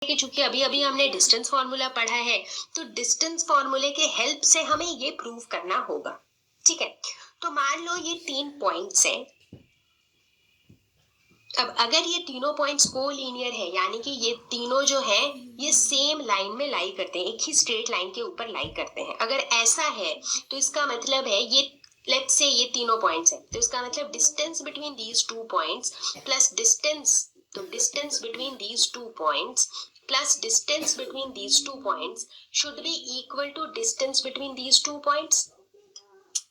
कि चूंकि अभी अभी हमने डिस्टेंस फॉर्मूला पढ़ा है तो डिस्टेंस फॉर्मूले के हेल्प से हमें ये प्रूव करना होगा। ठीक है, तो मान लो ये 3 पॉइंट्स हैं। अब अगर ये तीनों पॉइंट्स कोलिनियर है, यानी कि ये तीनों जो है ये सेम लाइन में लाई करते हैं, एक ही स्ट्रेट लाइन के ऊपर लाई करते हैं। अगर ऐसा है तो इसका मतलब है ये, लेट्स से ये तीनों पॉइंट्स हैं, तो इसका मतलब distance between these 2 points plus distance, तो distance between these 2 points plus distance between these 2 points should be equal to distance between these 2 points,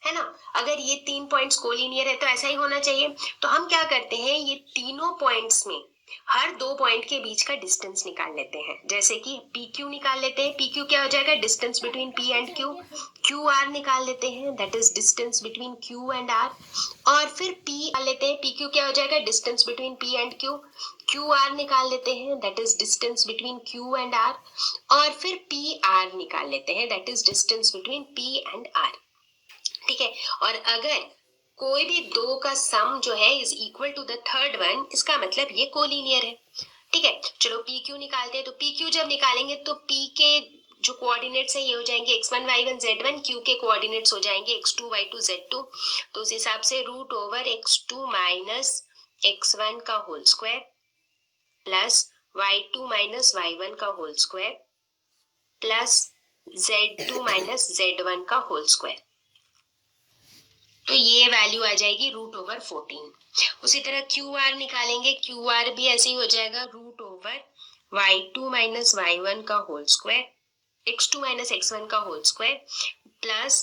है ना। अगर ये 3 पॉइंट्स कोलिनियर है तो ऐसा ही होना चाहिए। तो हम क्या करते हैं, ये तीनों पॉइंट्स में हर 2 पॉइंट के बीच का डिस्टेंस निकाल लेते हैं। जैसे कि पी क्यू निकाल लेते हैं, पी क्यू क्या हो जाएगा, distance between P and Q. Q R निकाल लेते हैं, that is distance between Q and R. और फिर पी निकाल लेते हैं, पी क्यू क्या हो जाएगा, distance between P and Q. Q R निकाल लेते हैं, that is distance between Q and R. और फिर पी आर निकाल लेते हैं, that is distance between P and R. ठीक है, और अगर कोई भी दो का सम जो है is equal to the third one, इसका मतलब ये कोलिनियर है। ठीक है, चलो पी क्यू निकालते हैं। तो पी क्यू जब निकालेंगे तो पी के जो कोऑर्डिनेट्स है ये हो जाएंगे x1 y1 z1, क्यू के कोऑर्डिनेट्स हो जाएंगे x2 y2 z2। तो उस हिसाब से root over x2 minus x1 का whole square plus y2 minus y1 का whole square plus z2 minus z1 का होल स्क्वायर। तो ये वैल्यू आ जाएगी रूट ओवर 14। उसी तरह क्यू आर निकालेंगे, क्यू आर भी ऐसे ही हो जाएगा root over y2 minus y1 का whole square, x2 minus x1 का whole square plus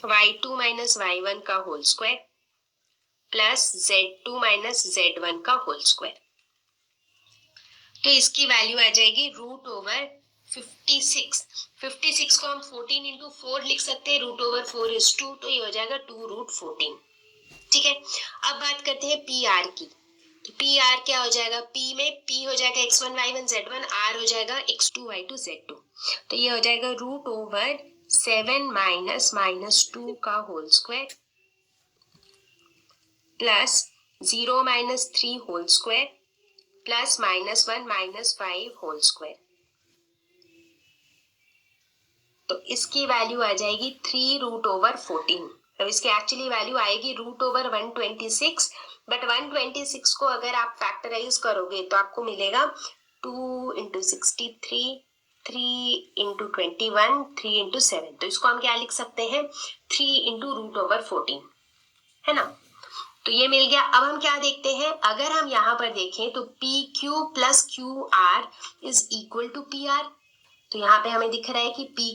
y2 minus y1 का whole square plus z2 minus z1 का होल स्क्वायर। तो इसकी वैल्यू आ जाएगी रूट ओवर 56 को हम 14 इंटू 4 लिख सकते हैं, रूट ओवर 4 इज 2, तो ये हो जाएगा 2 रूट 14। ठीक है, अब बात करते हैं पी आर की। तो पी आर क्या हो जाएगा, पी में पी हो जाएगा x1 y1 z1, आर हो जाएगा x2 y2 z2। तो ये हो जाएगा रूट ओवर 7 माइनस माइनस 2 का whole square plus 0 minus 3 whole square plus minus 1 minus 5 whole square. तो इसकी वैल्यू आ जाएगी 3 रूट ओवर 14। तो इसकी एक्चुअली वैल्यू आएगी रूट ओवर 126, बट 126 को अगर आप फैक्टराइज करोगे तो आपको मिलेगा 2 इंटू 63, 3 इंटू 21, 3 इंटू 7। तो इसको हम क्या लिख सकते हैं, 3 इंटू रूट ओवर 14, है ना। तो ये मिल गया। अब हम क्या देखते हैं, अगर हम यहाँ पर देखें तो P Q plus Q R is equal to P R. तो यहाँ पे हमें दिख रहा है कि पी